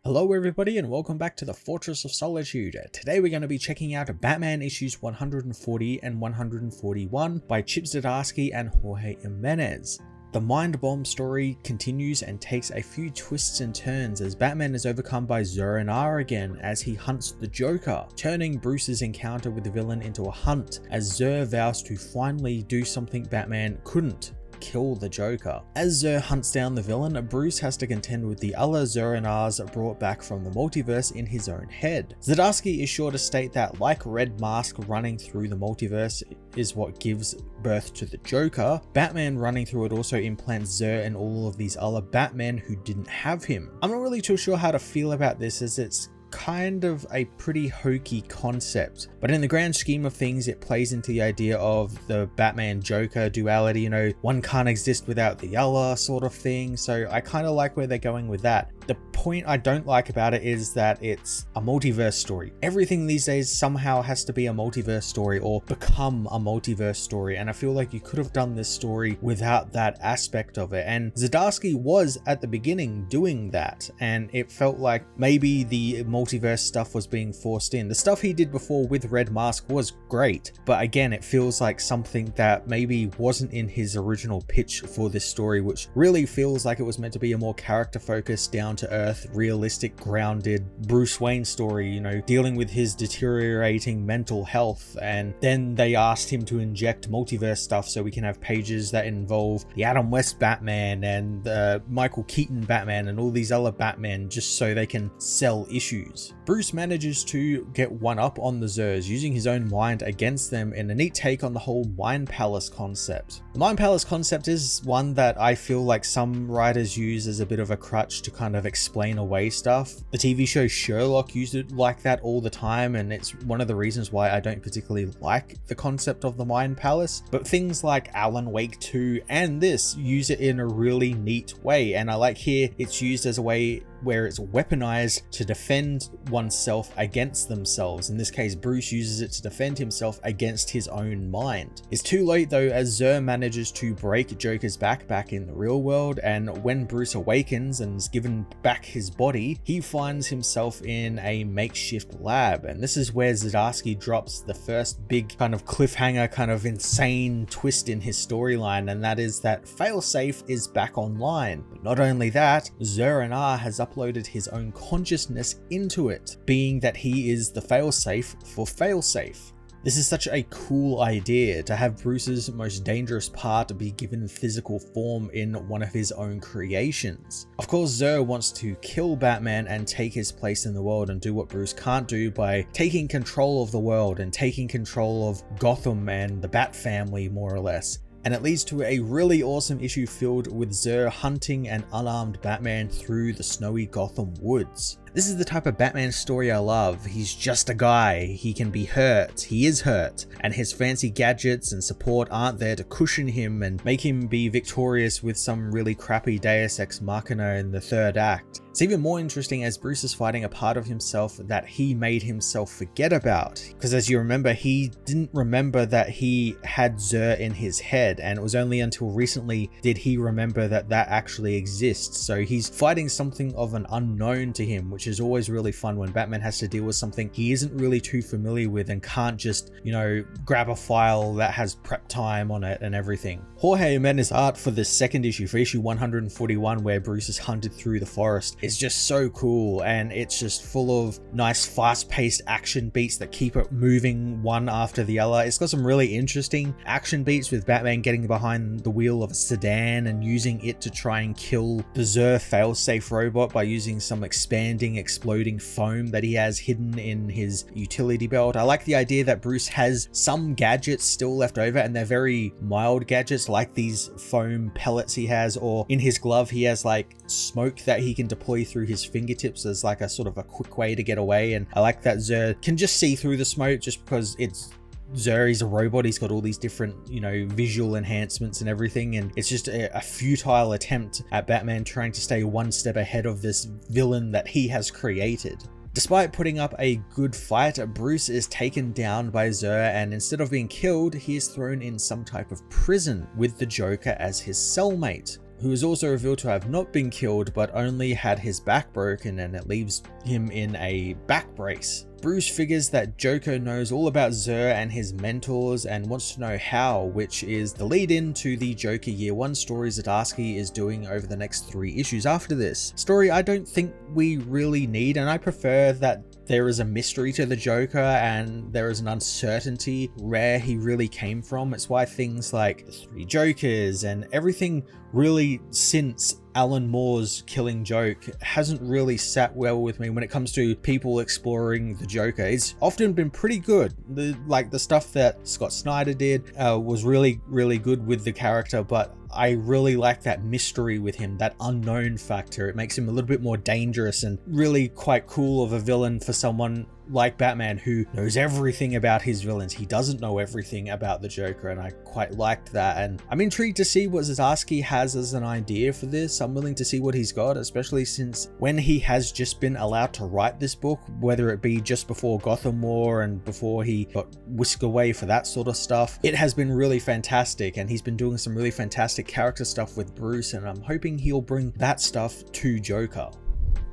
Hello everybody and welcome back to the Fortress of Solitude. Today we're going to be checking out Batman issues 140 and 141 by Chip Zdarsky and Jorge Jimenez. The Mind Bomb story continues and takes a few twists and turns as Batman is overcome by Zur-En-Arrh again as he hunts the Joker, turning Bruce's encounter with the villain into a hunt as Zur vows to finally do something Batman couldn't: kill the Joker. As Zur hunts down the villain, Bruce has to contend with the other Zur-En-Arrhs brought back from the multiverse in his own head. Zdarsky is sure to state that, like Red Mask running through the multiverse is what gives birth to the Joker, Batman running through it also implants Zur and all of these other Batmen who didn't have him. I'm not really too sure how to feel about this, as it's kind of a pretty hokey concept, but in the grand scheme of things it plays into the idea of the Batman Joker duality, you know, one can't exist without the other sort of thing, so I kind of like where they're going with that. The point I don't like about it is that it's a multiverse story. Everything these days somehow has to be a multiverse story or become a multiverse story, and I feel like you could have done this story without that aspect of it, and Zdarsky was at the beginning doing that, and it felt like maybe the multiverse stuff was being forced in. The stuff he did before with Red Mask was great, but again it feels like something that maybe wasn't in his original pitch for this story, which really feels like it was meant to be a more character focused, down to earth, realistic, grounded Bruce Wayne story, you know, dealing with his deteriorating mental health, and then they asked him to inject multiverse stuff so we can have pages that involve the Adam West Batman and Michael Keaton Batman and all these other Batmen just so they can sell issues. Bruce manages to get one up on the Zurs using his own mind against them in a neat take on the whole Mind Palace concept. The Mind Palace concept is one that I feel like some writers use as a bit of a crutch to kind of explain away stuff. The TV show Sherlock used it like that all the time, and it's one of the reasons why I don't particularly like the concept of the Mind Palace, but things like Alan Wake 2 and this use it in a really neat way, and I like here it's used as a way where it's weaponized to defend oneself against themselves. In this case, Bruce uses it to defend himself against his own mind. It's too late though, as Zur manages to break Joker's back in the real world, and when Bruce awakens and is given back his body, he finds himself in a makeshift lab, and this is where Zdarsky drops the first big kind of cliffhanger, kind of insane twist in his storyline, and that is that Failsafe is back online. But not only that, Zur-En-Arrh has uploaded his own consciousness into it, being that he is the failsafe for Failsafe. This is such a cool idea, to have Bruce's most dangerous part be given physical form in one of his own creations. Of course, Zur wants to kill Batman and take his place in the world and do what Bruce can't do by taking control of the world and taking control of Gotham and the Bat family, more or less. And it leads to a really awesome issue filled with Zur hunting an unarmed Batman through the snowy Gotham woods. This is the type of Batman story I love. He's just a guy, he can be hurt, he is hurt, and his fancy gadgets and support aren't there to cushion him and make him be victorious with some really crappy Deus Ex Machina in the third act. It's even more interesting as Bruce is fighting a part of himself that he made himself forget about, because as you remember, he didn't remember that he had Zur in his head, and it was only until recently did he remember that that actually exists. So he's fighting something of an unknown to him, which is always really fun when Batman has to deal with something he isn't really too familiar with and can't just, you know, grab a file that has prep time on it and everything. Jorge Jimenez's art for the second issue, for issue 141, where Bruce is hunted through the forest, is just so cool, and it's just full of nice fast-paced action beats that keep it moving one after the other. It's got some really interesting action beats with Batman getting behind the wheel of a sedan and using it to try and kill the Zur failsafe robot by using some exploding foam that he has hidden in his utility belt. I like the idea that Bruce has some gadgets still left over, and they're very mild gadgets like these foam pellets he has, or in his glove he has like smoke that he can deploy through his fingertips as like a sort of a quick way to get away. And I like that Zur can just see through the smoke just because it's Zur, he's a robot, he's got all these different, you know, visual enhancements and everything, and it's just a futile attempt at Batman trying to stay one step ahead of this villain that he has created. Despite putting up a good fight, Bruce is taken down by Zur, and instead of being killed, he is thrown in some type of prison with the Joker as his cellmate. who is also revealed to have not been killed but only had his back broken, and it leaves him in a back brace. Bruce figures that Joker knows all about Xur and his mentors and wants to know how, which is the lead in to the Joker Year 1 story Zdarsky is doing over the next 3 issues after this. Story I don't think we really need, and I prefer that there is a mystery to the Joker and there is an uncertainty where he really came from. It's why things like the 3 Jokers and everything really since Alan Moore's Killing Joke hasn't really sat well with me when it comes to people exploring the Joker. It's often been pretty good. The stuff that Scott Snyder did was really good with the character, but I really like that mystery with him, that unknown factor. It makes him a little bit more dangerous and really quite cool of a villain for someone like Batman, who knows everything about his villains. He doesn't know everything about the Joker, and I quite liked that. And I'm intrigued to see what Zdarsky has as an idea for this. I'm willing to see what he's got, especially since when he has just been allowed to write this book, whether it be just before Gotham War and before he got whisked away for that sort of stuff, it has been really fantastic, and he's been doing some really fantastic character stuff with Bruce, and I'm hoping he'll bring that stuff to Joker.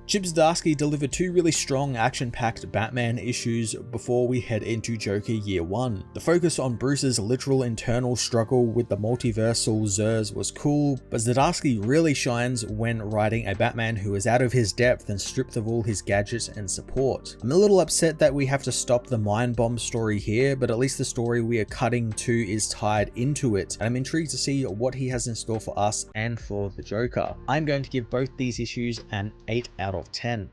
Chip Zdarsky delivered 2 really strong action-packed Batman issues before we head into Joker Year 1. The focus on Bruce's literal internal struggle with the multiversal Xurs was cool, but Zdarsky really shines when writing a Batman who is out of his depth and stripped of all his gadgets and support. I'm a little upset that we have to stop the Mind Bomb story here, but at least the story we are cutting to is tied into it, and I'm intrigued to see what he has in store for us and for the Joker. I'm going to give both these issues an 8 out of 10.